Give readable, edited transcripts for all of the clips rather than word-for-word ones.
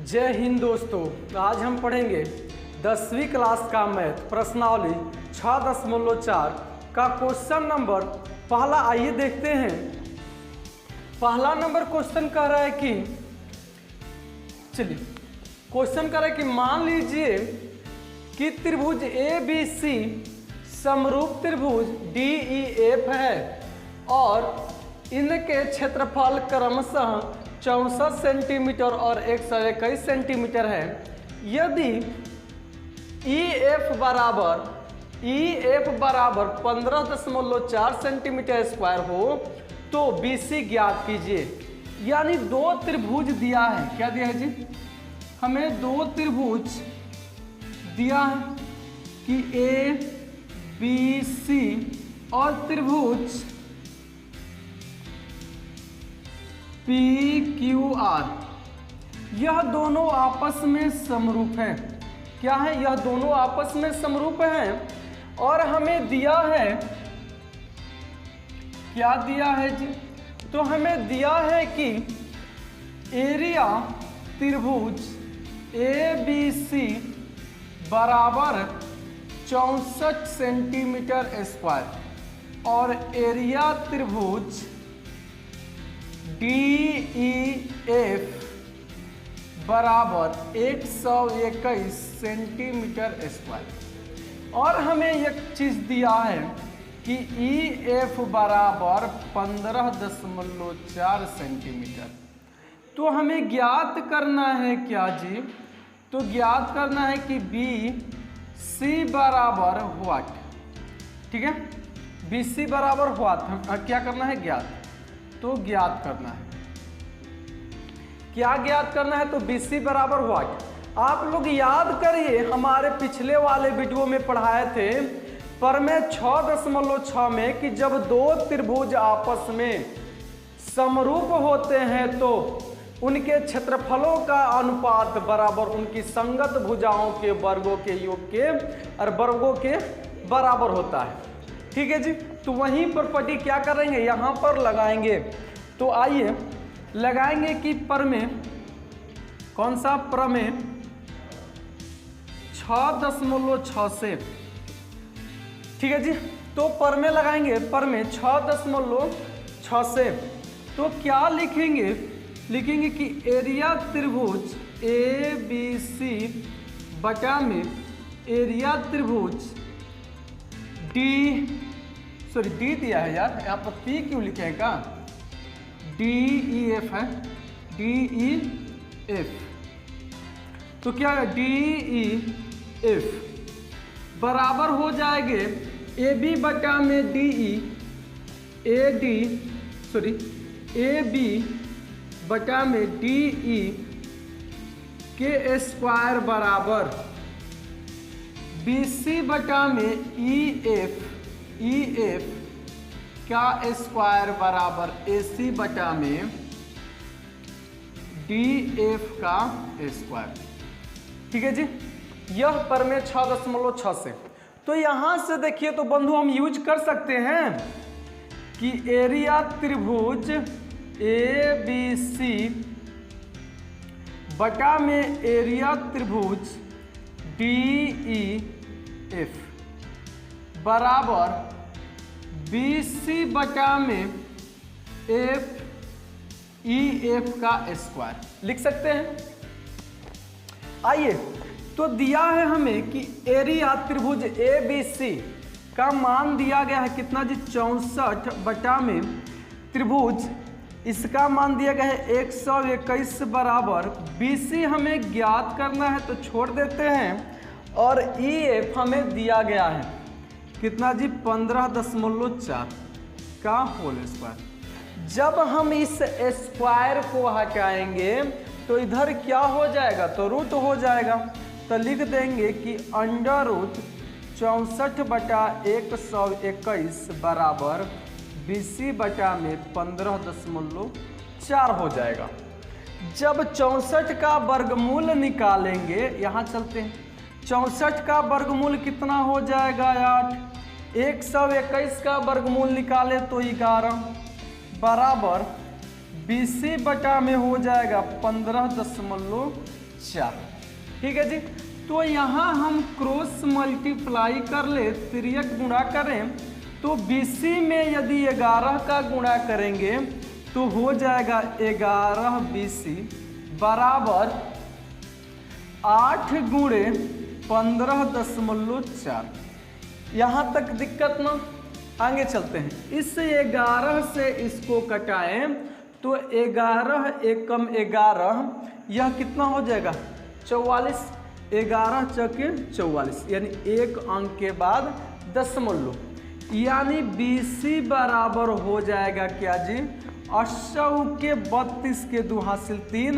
जय हिंद दोस्तों, आज हम पढ़ेंगे 10वीं क्लास का मैथ प्रश्नावली 6.4 का क्वेश्चन नंबर पहला। आइए देखते हैं। पहला नंबर क्वेश्चन कह रहा है कि क्वेश्चन कह रहा है कि मान लीजिए कि त्रिभुज ABC समरूप त्रिभुज DEF है और इनके क्षेत्रफल क्रमशः 64 सेंटीमीटर और 121 सेंटीमीटर है। यदि EF बराबर 15.4 सेंटीमीटर स्क्वायर हो तो BC ज्ञात कीजिए। यानी दो त्रिभुज दिया है। क्या दिया है जी? हमें दो त्रिभुज दिया है कि ABC और त्रिभुज PQR, यह दोनों आपस में समरूप है। क्या है? यह दोनों आपस में समरूप हैं और हमें दिया है, क्या दिया है जी? तो हमें दिया है कि एरिया त्रिभुज ABC बराबर 64 सेंटीमीटर स्क्वायर और एरिया त्रिभुज DEF बराबर 121 सेंटीमीटर स्क्वायर। और हमें एक चीज़ दिया है कि EF बराबर 15.4 सेंटीमीटर। तो हमें ज्ञात करना है क्या जी? तो ज्ञात करना है कि BC बराबर व्हाट। ठीक है, BC बराबर व्हाट क्या करना है? ज्ञात। तो ज्ञात करना है, क्या ज्ञात करना है? तो BC बराबर व्हाट। आप लोग याद करिए, हमारे पिछले वाले वीडियो में पढ़ाए थे प्रमेय 6.6 में कि जब दो त्रिभुज आपस में समरूप होते हैं तो उनके क्षेत्रफलों का अनुपात बराबर उनकी संगत भुजाओं के वर्गों के योग के और वर्गों के बराबर होता है। ठीक है जी। तो वहीं पर पट्टी क्या करेंगे? यहाँ पर लगाएंगे। तो आइए लगाएंगे कि प्रमेय, कौन सा प्रमेय? 6.6 से। ठीक है जी। तो प्रमेय लगाएंगे, प्रमेय 6.6 से। तो क्या लिखेंगे? लिखेंगे कि एरिया त्रिभुज ABC बटा में एरिया त्रिभुज डी दिया है यार, यहाँ पर P क्यों लिखे हैं का? DEF है, DEF। तो क्या है? DEF बराबर हो जाएंगे AB बटा में AB बटा में DE के स्क्वायर बराबर BC बटा में EF का स्क्वायर बराबर AC बटा में DF का स्क्वायर। ठीक है जी। यह प्रमेय 6.6 से। तो यहां से देखिए तो बंधु हम यूज कर सकते हैं कि एरिया त्रिभुज ABC बटा में एरिया त्रिभुज DEF बराबर BC बटा में EF का स्क्वायर लिख सकते हैं। आइए, तो दिया है हमें कि एरिया त्रिभुज ABC का मान दिया गया है कितना जी? 64 बटा में त्रिभुज, इसका मान दिया गया है 121 बराबर BC हमें ज्ञात करना है तो छोड़ देते हैं और EF हमें दिया गया है कितना जी? 15.4 का होल स्क्वायर। जब हम इस स्क्वायर को हटाएंगे तो इधर क्या हो जाएगा? तो रूट हो जाएगा। तो लिख देंगे कि अंडर रूट 64 बटा 121 बराबर BC बटा में 15.4 हो जाएगा। जब 64 का वर्गमूल निकालेंगे, यहाँ चलते हैं, 64 का वर्गमूल कितना हो जाएगा? 8। 121 का वर्गमूल निकाले तो 11 बराबर BC बटा में हो जाएगा 15.4 4। ठीक है जी। तो यहाँ हम क्रॉस मल्टीप्लाई कर ले, तिर्यक गुणा करें तो BC में यदि 11 का गुणा करेंगे तो हो जाएगा 11 BC बराबर 8 गुणे 15.4। यहाँ तक दिक्कत ना, आगे चलते हैं। इस 11 से इसको कटाएं तो 11 एकम 11, यह कितना हो जाएगा 44। 11 चौके 44, यानी एक अंक के बाद दशमलव, यानी BC बराबर हो जाएगा क्या जी 80 के 32 के 2 हासिल 3,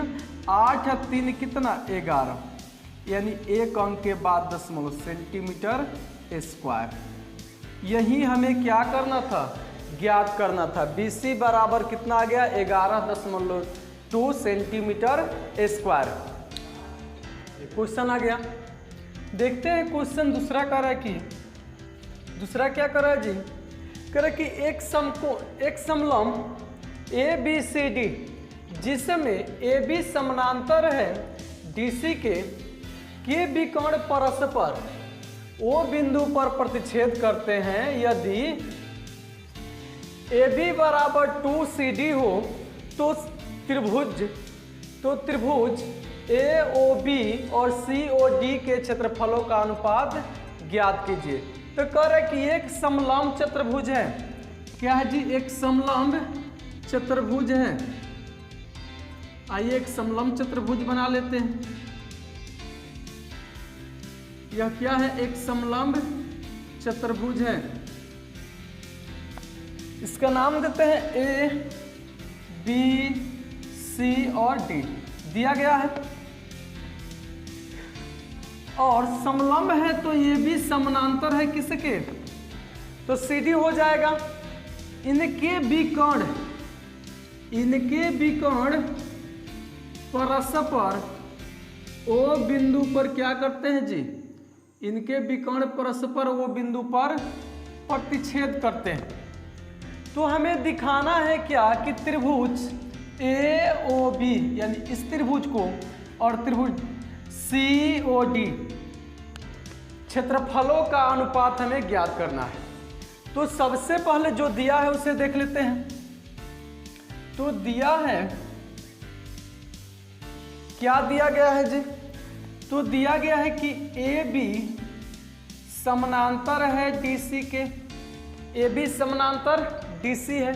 8 3 कितना 11, यानी एक अंक के बाद दशमलव सेंटीमीटर स्क्वायर। यही हमें क्या करना था, ज्ञात करना था। BC बराबर कितना आ गया 11.2 सेंटीमीटर स्क्वायर। क्वेश्चन आ गया। देखते हैं क्वेश्चन दूसरा कर रहा है कि दूसरा क्या कर रहा है जी, कह रहा है कि एक समलंब ABCD जिसमें AB समानांतर है DC के विकर्ण परस्पर O बिंदु पर प्रतिच्छेद करते हैं। यदि AB बराबर 2CD हो तो त्रिभुज AOB और COD के क्षेत्रफलों का अनुपात ज्ञात कीजिए। तो कह रहे कि एक समलंब चतुर्भुज है। क्या है जी, एक समलंब चतुर्भुज है। आइए एक समलंब चतुर्भुज बना लेते हैं। यह क्या है, एक समलंब चतुर्भुज है। इसका नाम देते हैं A, B, C और D दिया गया है। और समलंब है तो ये भी समानांतर है किसके, तो CD हो जाएगा। इनके विकर्ण परस्पर O बिंदु पर क्या करते हैं जी, इनके विकर्ण परस्पर O बिंदु पर प्रतिच्छेद करते हैं। तो हमें दिखाना है क्या कि त्रिभुज AOB यानी इस त्रिभुज को और त्रिभुज COD क्षेत्रफलों का अनुपात हमें ज्ञात करना है। तो सबसे पहले जो दिया है उसे देख लेते हैं। तो दिया है, क्या दिया गया है जी, तो दिया गया है कि AB समानांतर है DC के, AB समानांतर DC है।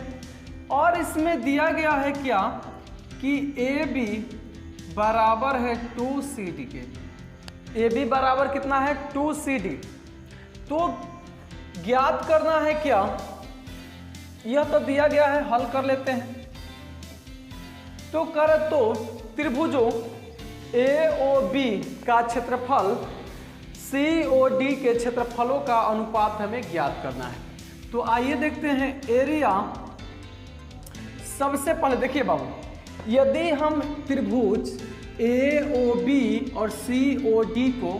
और इसमें दिया गया है क्या कि AB बराबर है 2CD के। AB बराबर कितना है 2CD। तो ज्ञात करना है क्या, यह तो दिया गया है, हल कर लेते हैं। तो त्रिभुजों AOB का क्षेत्रफल COD के क्षेत्रफलों का अनुपात हमें ज्ञात करना है। तो आइए देखते हैं एरिया। सबसे पहले देखिए बाबू, यदि हम त्रिभुज AOB और COD को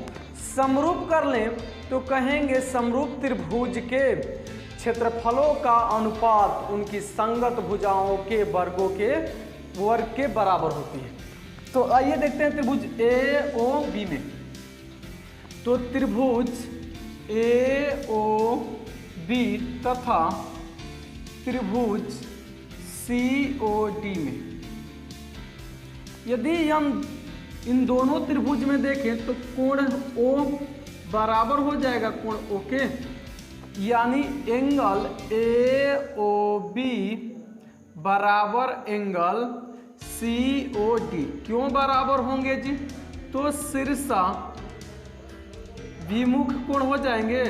समरूप कर लें तो कहेंगे समरूप त्रिभुज के क्षेत्रफलों का अनुपात उनकी संगत भुजाओं के वर्ग के बराबर होती है। तो आइए देखते हैं त्रिभुज AOB में। तो त्रिभुज AOB तथा त्रिभुज COD में यदि हम इन दोनों त्रिभुज में देखें तो कोण O बराबर हो जाएगा कोण O के, यानी एंगल AOB बराबर एंगल COD। क्यों बराबर होंगे जी, तो शीर्षा विमुख कोण हो जाएंगे,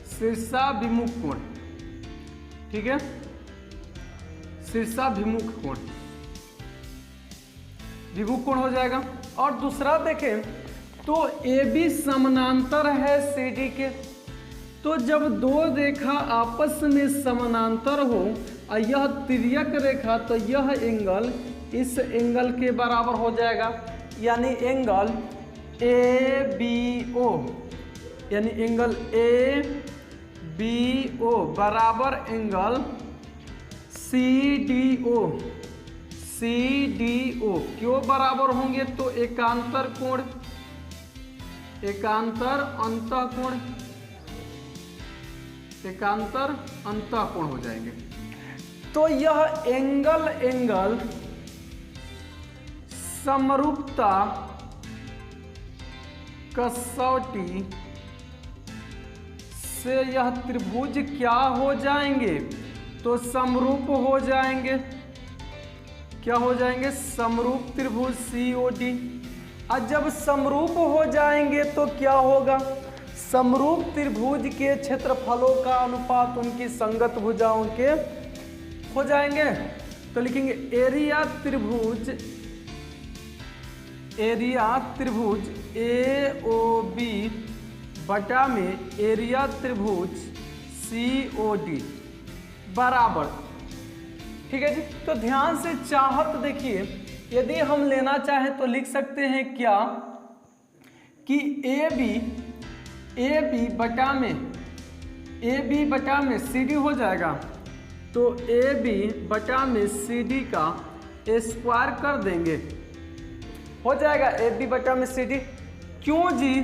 शीर्षा विमुख कोण। ठीक है, शीर्षा विमुख कोण हो जाएगा। और दूसरा देखें तो AB समानांतर है CD के। तो जब दो रेखा आपस में समानांतर हो और यह तिर्यक रेखा, तो यह एंगल इस एंगल के बराबर हो जाएगा, यानी एंगल ABO, यानी एंगल ABO बराबर एंगल CDO। CDO क्यों बराबर होंगे? तो एकांतर कोण, एकांतर अंतःकोण, एकांतर अंतःकोण हो जाएंगे। तो यह एंगल समरूपता कसौटी से यह त्रिभुज क्या हो जाएंगे? तो समरूप हो जाएंगे। क्या हो जाएंगे? समरूप त्रिभुज COD। और जब समरूप हो जाएंगे तो क्या होगा? समरूप त्रिभुज के क्षेत्रफलों का अनुपात उनकी संगत भुजाओं के हो जाएंगे। तो लिखेंगे एरिया त्रिभुज AOB बटा में एरिया त्रिभुज COD बराबर। ठीक है जी। तो ध्यान से चाहत देखिए, यदि हम लेना चाहें तो लिख सकते हैं क्या कि AB बटा में CD हो जाएगा। तो AB बटा में CD का स्क्वायर कर देंगे, हो जाएगा AB बटा में CD। क्यों जी?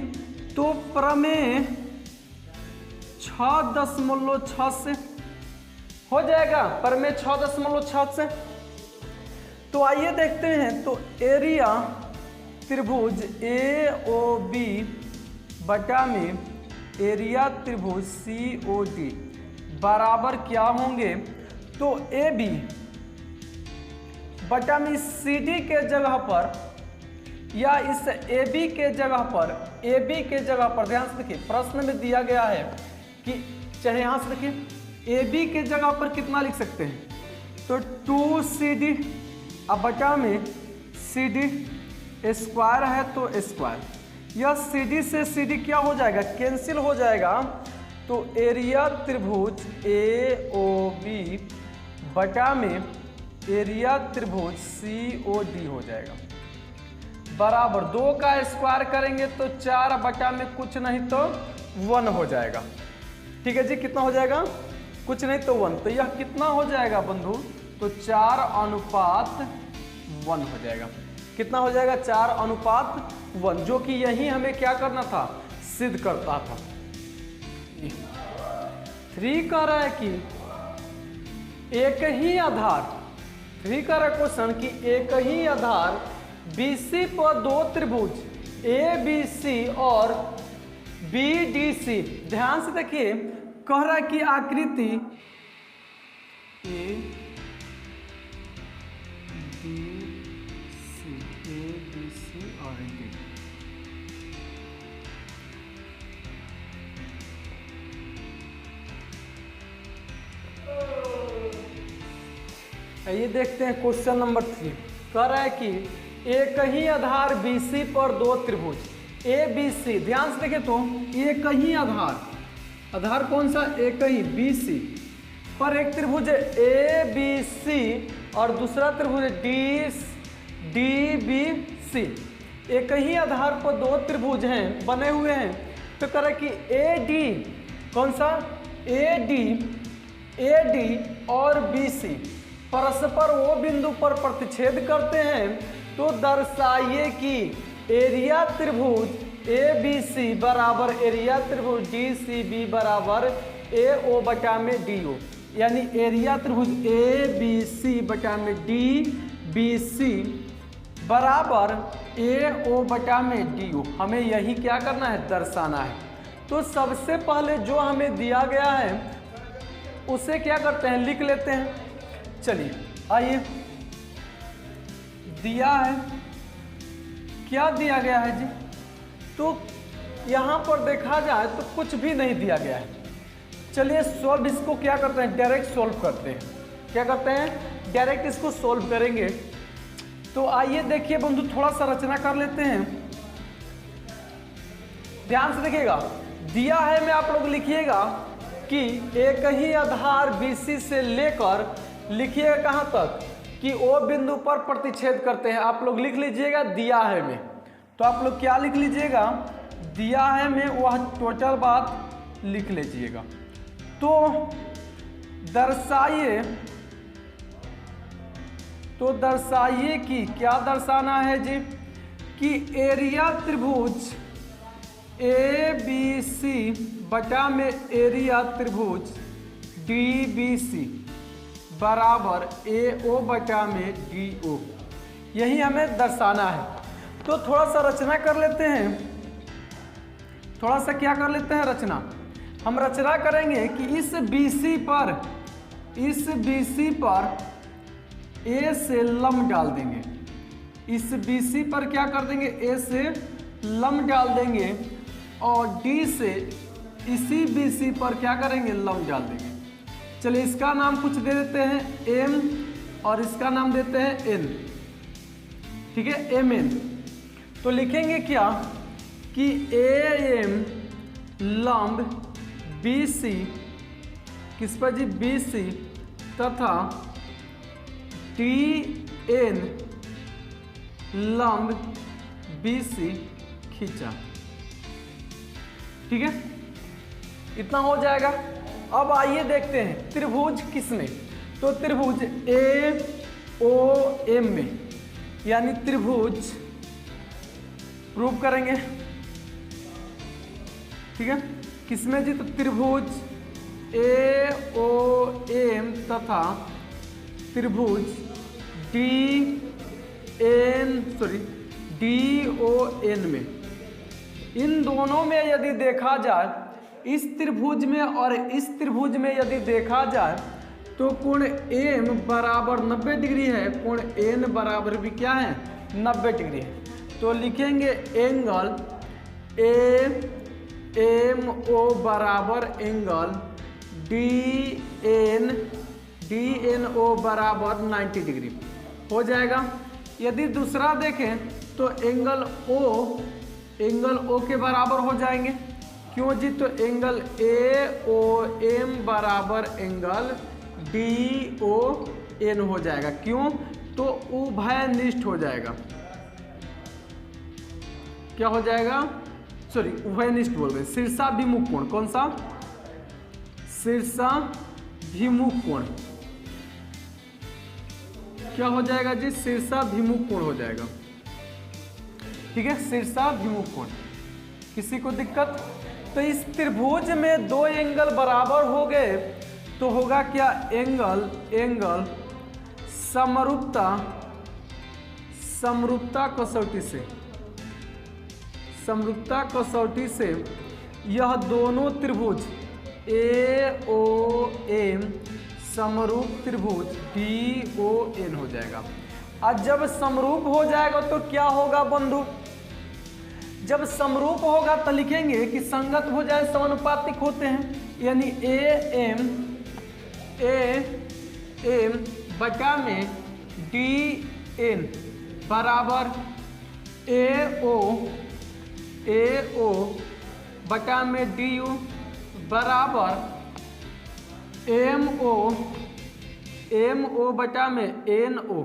तो प्रमेय 6.6 से हो जाएगा, प्रमेय 6.6 से। तो आइए देखते हैं। तो एरिया त्रिभुज AOB बटा में एरिया त्रिभुज COD बराबर क्या होंगे? तो AB बटा में CD के जगह पर या इस AB के जगह पर ध्यान से देखिए, प्रश्न में दिया गया है कि चाहे यहां से देखिए AB के जगह पर कितना लिख सकते हैं? तो 2CD अब बटा में CD स्क्वायर है तो स्क्वायर। यह CD से CD क्या हो जाएगा? कैंसिल हो जाएगा। तो एरिया त्रिभुज AOB बटा में एरिया त्रिभुज COD हो जाएगा बराबर। 2 का स्क्वायर करेंगे तो 4 बटा में कुछ नहीं तो 1 हो जाएगा। ठीक है जी। कितना हो जाएगा? कुछ नहीं तो 1। तो यह कितना हो जाएगा बंधु? तो 4:1 हो जाएगा। कितना हो जाएगा? 4:1, जो कि यही हमें क्या करना था? सिद्ध करता था। 3 कह रहा है कि एक ही आधार, 3 कह रहा है क्वेश्चन कि एक ही आधार BC पर 2 त्रिभुज ABC और BDC। ध्यान से देखिए, कह रहा है कि आकृति ABC और D। ये देखते हैं क्वेश्चन नंबर 3। कह रहा है कि एक ही आधार BC पर 2 त्रिभुज ABC। ध्यान से देखें तो एक ही आधार कौन सा? एक ही BC पर एक त्रिभुज ABC और दूसरा त्रिभुज DBC। एक ही आधार पर 2 त्रिभुज हैं, बने हुए हैं। तो कह रहा है कि AD कौन सा? AD और BC परस्पर वो बिंदु पर प्रतिच्छेद करते हैं। तो दर्शाइए कि एरिया त्रिभुज ABC बराबर एरिया त्रिभुज DCB बराबर AO बटा में DO। यानी एरिया त्रिभुज ABC बटा में DBC बराबर AO बटा में DO। हमें यही क्या करना है? दर्शाना है। तो सबसे पहले जो हमें दिया गया है उसे क्या करते हैं? लिख लेते हैं। चलिए आइए, दिया है, क्या दिया गया है जी? तो यहां पर देखा जाए तो कुछ भी नहीं दिया गया है। चलिए सॉल्व इसको क्या करते हैं? डायरेक्ट सॉल्व करते हैं। क्या करते हैं? डायरेक्ट इसको सॉल्व करेंगे। तो आइए देखिए बंधु, थोड़ा सा रचना कर लेते हैं। ध्यान से देखिएगा, दिया है में आप लोग लिखिएगा कि एक ही आधार BC से लेकर लिखिएगा कहां तक कि O बिंदु पर प्रतिच्छेद करते हैं। आप लोग लिख लीजिएगा दिया है में। तो आप लोग क्या लिख लीजिएगा? दिया है में वह टोटल बात लिख लीजिएगा। तो तो दर्शाइए कि, क्या दर्शाना है जी, कि एरिया त्रिभुज ए बी सी बटा में एरिया त्रिभुज डी बी सी बराबर ए ओ बटा में डी ओ, यही हमें दर्शाना है। तो थोड़ा सा रचना कर लेते हैं, थोड़ा सा क्या कर लेते हैं रचना। हम रचना करेंगे कि इस BC पर A से लंब डाल देंगे, इस BC पर क्या कर देंगे, A से लंब डाल देंगे, और D से इसी BC पर क्या करेंगे, लंब डाल देंगे। चलिए इसका नाम कुछ दे देते हैं M, और इसका नाम देते हैं N, ठीक है, MN। तो लिखेंगे क्या कि AM लंब BC किस पर जी, BC तथा DN लंब BC खींचा, ठीक है, इतना हो जाएगा। अब आइए देखते हैं त्रिभुज किसमें, तो त्रिभुज AOM में, यानी त्रिभुज प्रूव करेंगे, ठीक है, किसमें जी, तो त्रिभुज AOM तथा त्रिभुज DON में। इन दोनों में यदि देखा जाए, इस त्रिभुज में और इस त्रिभुज में यदि देखा जाए, तो कोण M बराबर 90 डिग्री है, कोण N बराबर भी क्या है, 90 डिग्री है। तो लिखेंगे एंगल AMO बराबर एंगल DNO बराबर 90 डिग्री हो जाएगा। यदि दूसरा देखें तो एंगल O के बराबर हो जाएंगे, क्यों जी, तो एंगल AOM बराबर एंगल DON हो जाएगा, क्यों, तो उभयनिष्ठ हो जाएगा, क्या हो जाएगा, सॉरी उभयनिष्ठ बोल रहे, शीर्षाभिमुख कोण, कौन सा, शीर्षाभिमुख कोण, क्या हो जाएगा जी, शीर्षाभिमुख कोण हो जाएगा, ठीक है, शीर्षाभिमुख कोण। किसी को दिक्कत, तो इस त्रिभुज में दो एंगल बराबर हो गए तो होगा क्या, एंगल समरूपता कसौटी से यह दोनों त्रिभुज AOM समरूप त्रिभुज DON हो जाएगा। और जब समरूप हो जाएगा तो क्या होगा बंधु, जब समरूप होगा तो लिखेंगे कि संगत हो जाए, समानुपातिक होते हैं, यानी AM बटा में DN बराबर AO बटा में DU बराबर MO बटा में NO,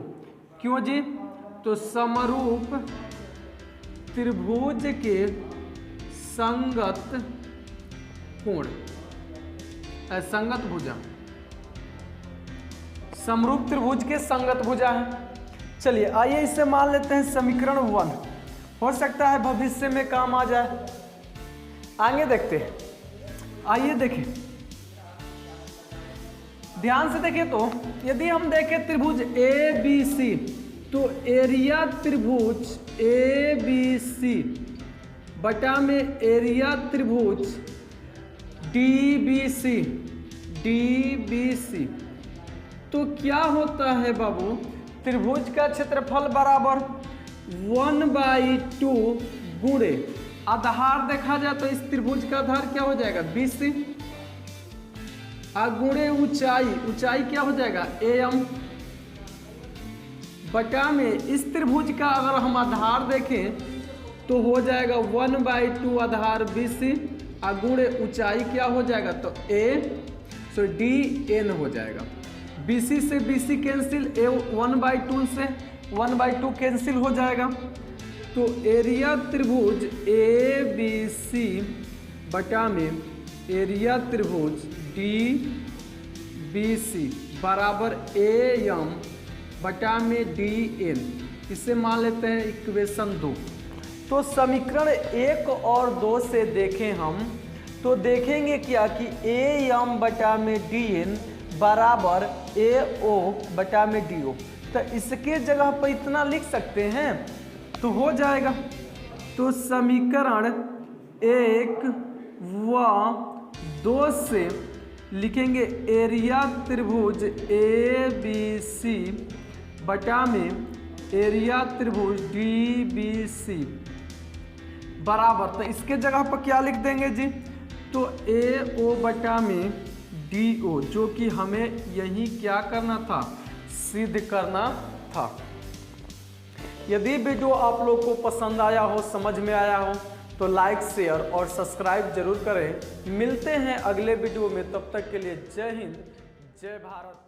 क्यों जी, तो समरूप त्रिभुज के संगत कोण, संगत भुजा, समरूप त्रिभुज के संगत भुजा है। चलिए आइए इसे मान लेते हैं समीकरण 1, हो सकता है भविष्य में काम आ जाए, आगे देखते हैं। आइए देखें, ध्यान से देखें, तो यदि हम देखें त्रिभुज ABC, तो एरिया त्रिभुज ABC बटा में एरिया त्रिभुज DBC, तो क्या होता है बाबू, त्रिभुज का क्षेत्रफल बराबर 1/2 गुणे आधार देखा जाए तो इस त्रिभुज का आधार क्या हो जाएगा, BC, गुणे ऊंचाई क्या हो जाएगा, AM, बटा में इस त्रिभुज का अगर हम आधार देखें तो हो जाएगा 1/2 आधार BC, गुणे ऊंचाई क्या हो जाएगा, तो DN हो जाएगा। BC से BC कैंसिल, 1/2 से 1/2 कैंसिल हो जाएगा। तो एरिया त्रिभुज ABC बटा में एरिया त्रिभुज DBC बराबर AM बटा में डी एन, इसे मान लेते हैं इक्वेशन 2। तो समीकरण 1 और 2 से देखें हम तो देखेंगे क्या कि ए एम बटा में डी एन बराबर ए ओ बटा में डी ओ। तो इसके जगह पर इतना लिख सकते हैं तो हो जाएगा। तो समीकरण 1 व 2 से लिखेंगे एरिया त्रिभुज ए बी सी बटा में एरिया त्रिभुज डी बी सी बराबर, तो इसके जगह पर क्या लिख देंगे जी, तो ए ओ बटा में डी ओ, जो कि हमें यही क्या करना था, सिद्ध करना था। यदि वीडियो आप लोग को पसंद आया हो, समझ में आया हो, तो लाइक शेयर और सब्सक्राइब जरूर करें। मिलते हैं अगले वीडियो में, तब तक के लिए जय हिंद जय भारत।